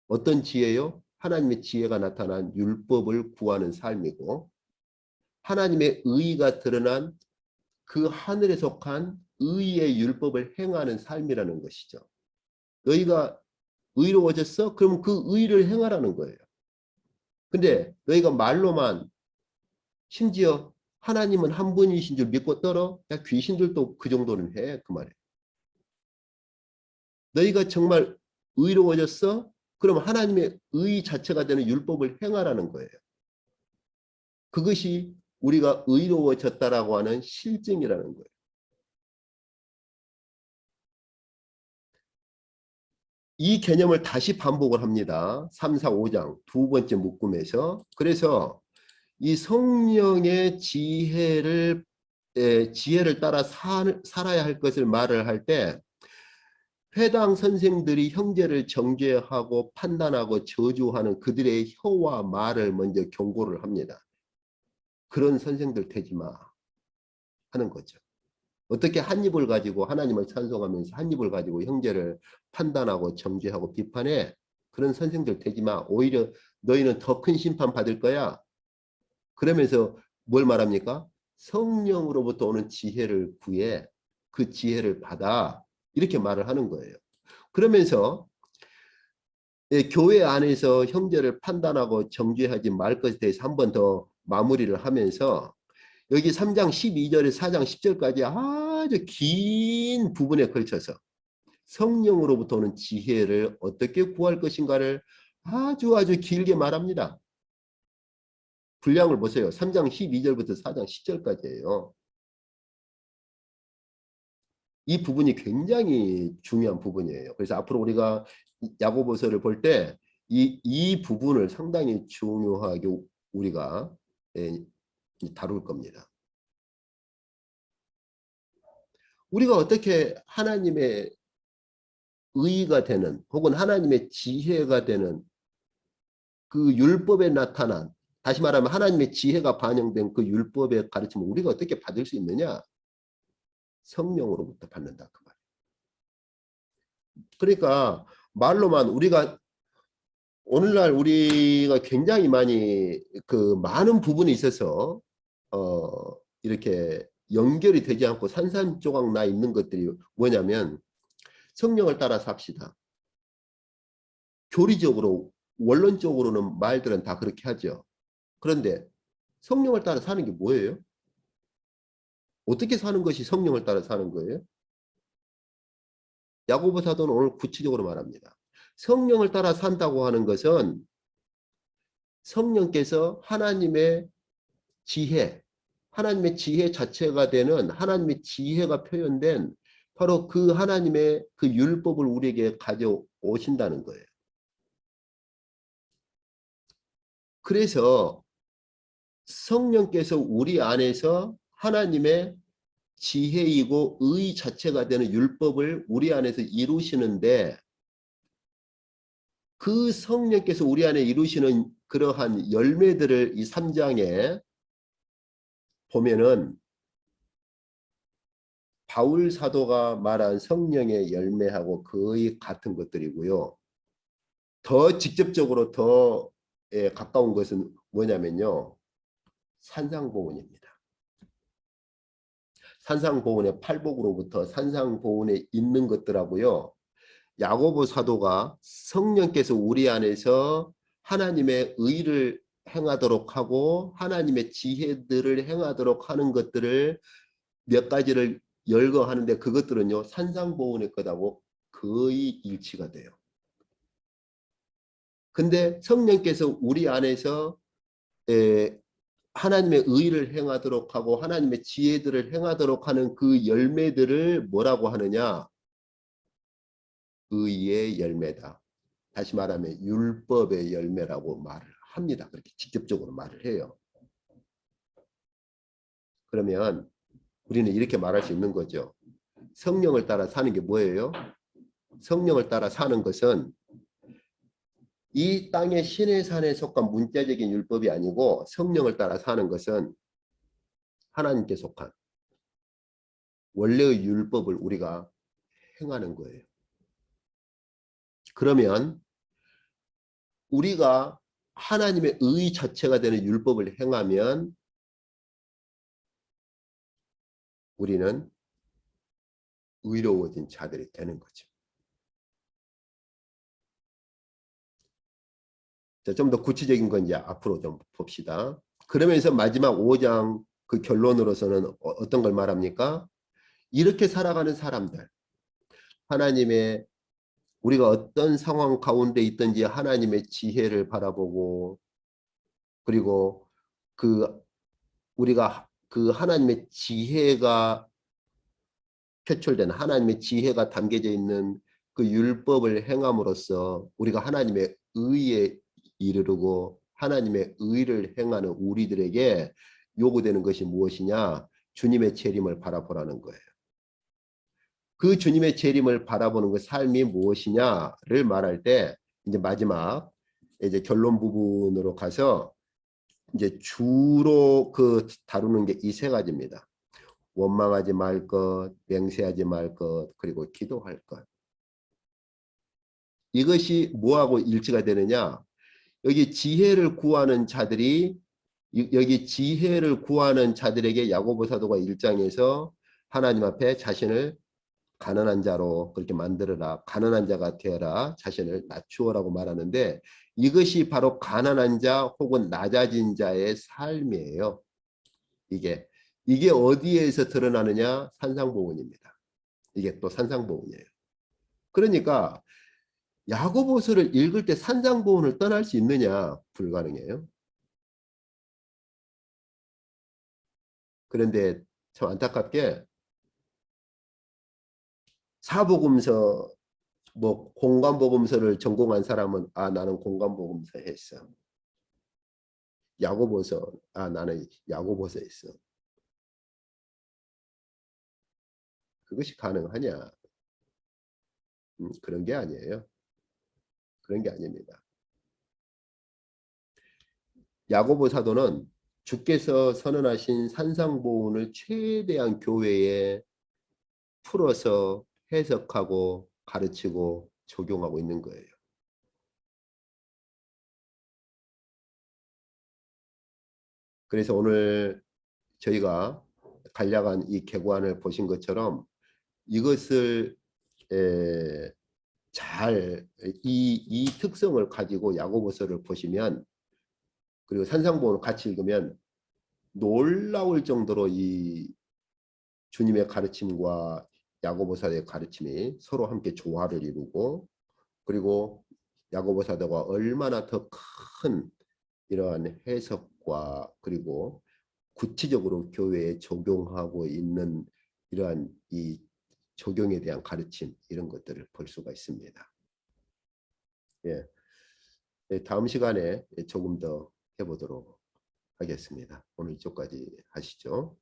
어떤 지혜요? 하나님의 지혜가 나타난 율법을 구하는 삶이고 하나님의 의가 드러난 그 하늘에 속한 의의 율법을 행하는 삶이라는 것이죠. 너희가 의로워졌어? 그럼 그 의를 행하라는 거예요. 근데 너희가 말로만 심지어 하나님은 한 분이신 줄 믿고 떨어? 야, 귀신들도 그 정도는 해. 그 말이에요. 너희가 정말 의로워졌어? 그럼 하나님의 의 자체가 되는 율법을 행하라는 거예요. 그것이 우리가 의로워졌다라고 하는 실증이라는 거예요. 이 개념을 다시 반복을 합니다. 3, 4, 5장 두 번째 묶음에서. 그래서 이 성령의 지혜를 따라 살아야 할 것을 말을 할 때 회당 선생들이 형제를 정죄하고 판단하고 저주하는 그들의 혀와 말을 먼저 경고를 합니다. 그런 선생들 되지 마 하는 거죠. 어떻게 한 입을 가지고 하나님을 찬송하면서 한 입을 가지고 형제를 판단하고 정죄하고 비판해? 그런 선생들 되지 마. 오히려 너희는 더 큰 심판 받을 거야. 그러면서 뭘 말합니까? 성령으로부터 오는 지혜를 구해. 그 지혜를 받아. 이렇게 말을 하는 거예요. 그러면서 교회 안에서 형제를 판단하고 정죄하지 말 것에 대해서 한 번 더 마무리를 하면서 여기 3장 12절에 4장 10절까지 아주 긴 부분에 걸쳐서 성령으로부터 오는 지혜를 어떻게 구할 것인가를 아주 길게 말합니다. 분량을 보세요. 3장 12절부터 4장 10절까지예요. 이 부분이 굉장히 중요한 부분이에요. 그래서 앞으로 우리가 야고보서를 볼 때 이 부분을 상당히 중요하게 우리가 다룰 겁니다. 우리가 어떻게 하나님의 의가 되는 혹은 하나님의 지혜가 되는 그 율법에 나타난 다시 말하면 하나님의 지혜가 반영된 그 율법의 가르침을 우리가 어떻게 받을 수 있느냐? 성령으로부터 받는다 그 말이에요. 그러니까 말로만 우리가 오늘날 우리가 굉장히 많이 그 많은 부분에 있어서 이렇게 연결이 되지 않고 산산조각 나 있는 것들이 뭐냐면 성령을 따라 삽시다. 교리적으로 원론적으로는 말들은 다 그렇게 하죠. 그런데 성령을 따라 사는 게 뭐예요? 어떻게 사는 것이 성령을 따라 사는 거예요? 야고보 사도는 오늘 구체적으로 말합니다. 성령을 따라 산다고 하는 것은 성령께서 하나님의 지혜 자체가 되는 하나님의 지혜가 표현된 바로 그 하나님의 그 율법을 우리에게 가져오신다는 거예요. 그래서 성령께서 우리 안에서 하나님의 지혜이고 의 자체가 되는 율법을 우리 안에서 이루시는데 그 성령께서 우리 안에 이루시는 그러한 열매들을 이 3장에 보면은 바울 사도가 말한 성령의 열매하고 거의 같은 것들이고요. 더 직접적으로 더 가까운 것은 뭐냐면요. 산상보훈입니다. 산상보훈의 팔복으로부터 산상보훈에 있는 것들하고요. 야고보 사도가 성령께서 우리 안에서 하나님의 의를 행하도록 하고 하나님의 지혜들을 행하도록 하는 것들을 몇 가지를 열거하는데 그것들은요. 산상보훈의 것하고 거의 일치가 돼요. 근데 성령께서 우리 안에서 하나님의 의를 행하도록 하고 하나님의 지혜들을 행하도록 하는 그 열매들을 뭐라고 하느냐? 의의 열매다. 다시 말하면 율법의 열매라고 말을 합니다. 그렇게 직접적으로 말을 해요. 그러면 우리는 이렇게 말할 수 있는 거죠. 성령을 따라 사는 게 뭐예요? 성령을 따라 사는 것은 이 땅의 신의 산에 속한 문자적인 율법이 아니고 성령을 따라 사는 것은 하나님께 속한 원래의 율법을 우리가 행하는 거예요. 그러면 우리가 하나님의 의 자체가 되는 율법을 행하면 우리는 의로워진 자들이 되는 거죠. 좀 더 구체적인 건 이제 앞으로 좀 봅시다. 그러면서 마지막 5장 그 결론으로서는 어떤 걸 말합니까? 이렇게 살아가는 사람들, 하나님의 우리가 어떤 상황 가운데 있든지 하나님의 지혜를 바라보고 그리고 그 우리가 그 하나님의 지혜가 표출된 하나님의 지혜가 담겨져 있는 그 율법을 행함으로써 우리가 하나님의 의에 이르르고 하나님의 의를 행하는 우리들에게 요구되는 것이 무엇이냐? 주님의 재림을 바라보라는 거예요. 그 주님의 재림을 바라보는 그 삶이 무엇이냐를 말할 때 이제 마지막 이제 결론 부분으로 가서 이제 주로 그 다루는 게 이 세 가지입니다. 원망하지 말 것, 맹세하지 말 것, 그리고 기도할 것. 이것이 뭐하고 일치가 되느냐? 여기 지혜를 구하는 자들이 여기 지혜를 구하는 자들에게 야고보 사도가 1장에서 하나님 앞에 자신을 가난한 자로 그렇게 만들어라. 가난한 자가 되어라. 자신을 낮추어라고 말하는데 이것이 바로 가난한 자 혹은 낮아진 자의 삶이에요. 이게 어디에서 드러나느냐? 산상보훈입니다. 이게 또 산상보훈이에요. 그러니까 야고보서를 읽을 때 산상보훈을 떠날 수 있느냐? 불가능해요. 그런데 참 안타깝게 사복음서 뭐 공관복음서를 전공한 사람은 나는 공관복음서 했어. 야고보서 나는 야고보서 했어. 그것이 가능하냐? 그런 게 아니에요. 그런 게 아닙니다. 야고보 사도는 주께서 선언하신 산상보훈을 최대한 교회에 풀어서 해석하고 가르치고 적용하고 있는 거예요. 그래서 오늘 저희가 간략한 이 개관을 보신 것처럼 이것을 잘 이 특성을 가지고 야고보서를 보시면 그리고 산상보훈을 같이 읽으면 놀라울 정도로 이 주님의 가르침과 야고보 사도의 가르침이 서로 함께 조화를 이루고, 그리고 야고보 사도가 얼마나 더 큰 이러한 해석과 그리고 구체적으로 교회에 적용하고 있는 이러한 이 적용에 대한 가르침, 이런 것들을 볼 수가 있습니다. 예. 다음 시간에 조금 더 해보도록 하겠습니다. 오늘 이쪽까지 하시죠.